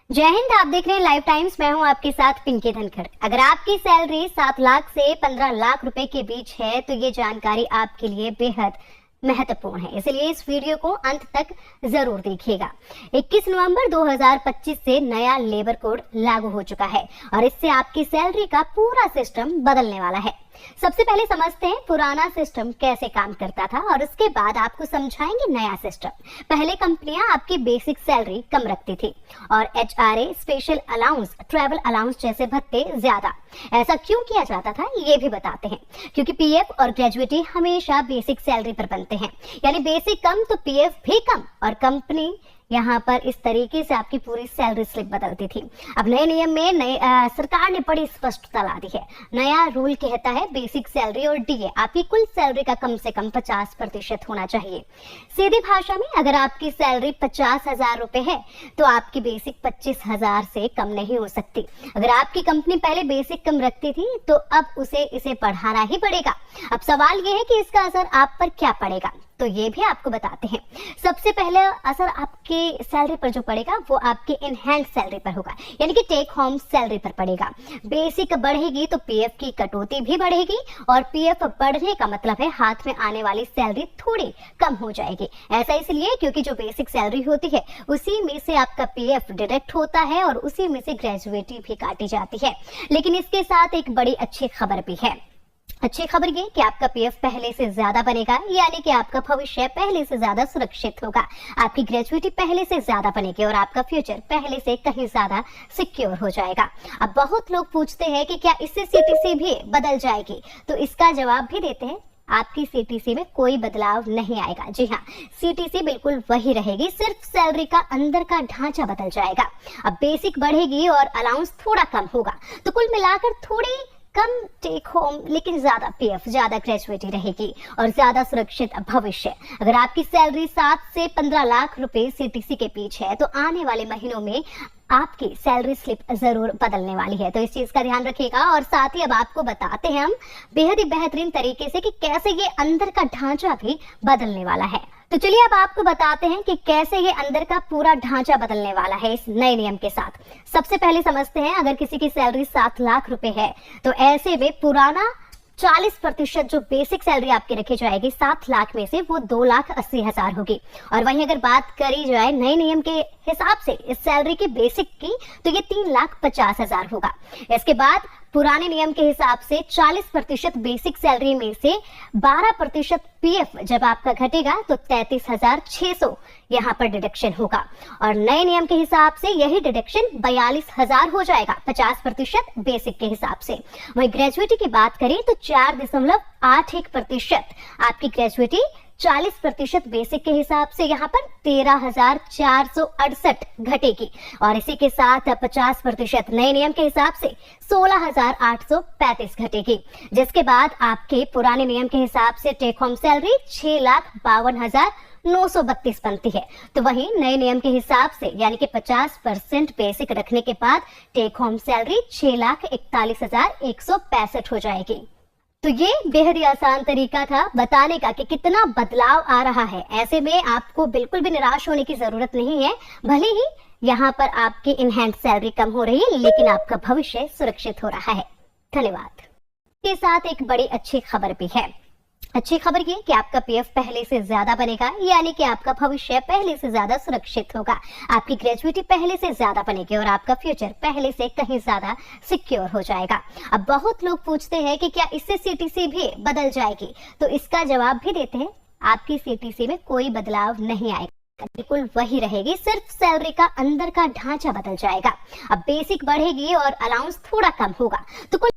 जय हिंद। आप देख रहे हैं लाइव टाइम्स। मैं हूं आपके साथ पिंकी धनखड़। अगर आपकी सैलरी 7 लाख से 15 लाख रुपए के बीच है तो ये जानकारी आपके लिए बेहद महत्वपूर्ण है, इसलिए इस वीडियो को अंत तक जरूर देखिएगा। 21 नवंबर 2025 से नया लेबर कोड लागू हो चुका है और इससे आपकी सैलरी का पूरा सिस्टम बदलने वाला है। सबसे पहले समझते हैं पुराना सिस्टम कैसे काम करता था और उसके बाद आपको समझाएंगे नया सिस्टम। पहले कंपनियां आपकी बेसिक सैलरी कम रखती थी और HRA, special allowance, travel allowance जैसे भत्ते ज्यादा। ऐसा क्यों किया जाता था ये भी बताते हैं, क्योंकि पीएफ और ग्रेजुएटी हमेशा बेसिक सैलरी पर बनते हैं, यानी बेसिक कम तो पीएफ भी कम, और कंपनी यहाँ पर इस तरीके से आपकी पूरी सैलरी स्लिप बदलती थी। अब नए नियम में सरकार ने बड़ी स्पष्टता ला दी है। नया रूल कहता है बेसिक सैलरी और डीए आपकी कुल सैलरी का कम से कम 50% होना चाहिए। सीधी भाषा में अगर आपकी सैलरी 50,000 रुपए है तो आपकी बेसिक 25,000 से कम नहीं हो सकती। अगर आपकी कंपनी पहले बेसिक कम रखती थी तो अब इसे बढ़ाना ही पड़ेगा। अब सवाल ये है कि इसका असर आप पर क्या पड़ेगा, तो ये भी आपको बताते हैं। सबसे पहले असर आपके सैलरी पर जो पड़ेगा वो आपके इनहैंड सैलरी पर होगा, यानी कि टेक होम सैलरी पर पड़ेगा। बेसिक बढ़ेगी तो पीएफ की कटौती भी बढ़ेगी और पीएफ बढ़ने का मतलब है हाथ में आने वाली सैलरी थोड़ी कम हो जाएगी। ऐसा इसलिए क्योंकि जो बेसिक सैलरी होती है उसी में से आपका पीएफ डिडक्ट होता है और उसी में से ग्रेजुएटी भी काटी जाती है। लेकिन इसके साथ एक बड़ी अच्छी खबर भी है। अच्छी खबर ये कि आपका पीएफ पहले से ज्यादा बनेगा, यानी कि आपका भविष्य पहले से ज्यादा सुरक्षित होगा। आपकी ग्रेजुएटी पहले से ज्यादा बनेगी और आपका फ्यूचर पहले से कहीं ज्यादा सिक्योर हो जाएगा। अब बहुत लोग पूछते हैं कि क्या इससे सीटीसी भी बदल जाएगी, तो इसका जवाब भी देते हैं। आपकी सीटीसी में कोई बदलाव नहीं आएगा। जी हाँ, सीटीसी बिल्कुल वही रहेगी, सिर्फ सैलरी का अंदर का ढांचा बदल जाएगा। अब बेसिक बढ़ेगी और अलाउंस थोड़ा कम होगा, तो कुल मिलाकर थोड़ी कम टेक होम लेकिन ज्यादा पीएफ, ज्यादा ग्रेजुएटी रहेगी और ज्यादा सुरक्षित भविष्य। अगर आपकी सैलरी 7 से 15 लाख रुपए सीटीसी के बीच है तो आने वाले महीनों में आपकी सैलरी स्लिप जरूर बदलने वाली है, तो इस चीज का ध्यान रखिएगा। और साथ ही अब आपको बताते हैं हम बेहद ही बेहतरीन तरीके से कि कैसे ये अंदर का ढांचा भी बदलने वाला है। तो चलिए अब आपको बताते हैं कि कैसे ये अंदर का पूरा ढांचा बदलने वाला है इस नए नियम के साथ। सबसे पहले समझते हैं, अगर किसी की सैलरी 7 लाख रुपए है तो ऐसे में पुराना 40% जो बेसिक सैलरी आपकी रखी जाएगी 7 लाख में से वो 2,80,000 होगी। और वहीं अगर बात करी जाए नए नियम के हिसाब से इस सैलरी की बेसिक की तो ये 3,50,000 होगा। इसके बाद पुराने नियम के हिसाब से 40% बेसिक सैलरी में से 12% पीएफ जब आपका घटेगा तो 33,600 यहाँ पर डिडक्शन होगा। और नए नियम के हिसाब से यही डिडक्शन 42,000 हो जाएगा 50% बेसिक के हिसाब से। वहीं ग्रेजुएटी की बात करें तो 4.81% आपकी ग्रेजुएटी 40% बेसिक के हिसाब से यहाँ पर 13,468 घटेगी। और इसी के साथ 50% नए नियम के हिसाब से 16,835 घटेगी, जिसके बाद आपके पुराने नियम के हिसाब से टेक होम सैलरी 6,52,932 बनती है। तो वहीं नए नियम के हिसाब से यानी कि 50% बेसिक रखने के बाद टेक होम सैलरी 6,41,165 हो जाएगी। तो ये बेहद ही आसान तरीका था बताने का कि कितना बदलाव आ रहा है। ऐसे में आपको बिल्कुल भी निराश होने की जरूरत नहीं है। भले ही यहाँ पर आपकी इनहैंड सैलरी कम हो रही है लेकिन आपका भविष्य सुरक्षित हो रहा है। धन्यवाद। के साथ एक बड़ी अच्छी खबर भी है। अच्छी खबर ये कि आपका पीएफ पहले से ज्यादा बनेगा, यानी कि आपका भविष्य पहले से ज्यादा सुरक्षित होगा। आपकी ग्रेजुएटी पहले से ज्यादा बनेगी और आपका फ्यूचर पहले से कहीं ज्यादा सिक्योर हो जाएगा। अब बहुत लोग पूछते हैं कि क्या इससे सीटीसी भी बदल जाएगी, तो इसका जवाब भी देते हैं। आपकी सीटीसी में कोई बदलाव नहीं आएगा, बिल्कुल वही रहेगी, सिर्फ सैलरी का अंदर का ढांचा बदल जाएगा। अब बेसिक बढ़ेगी और अलाउंस थोड़ा कम होगा, तो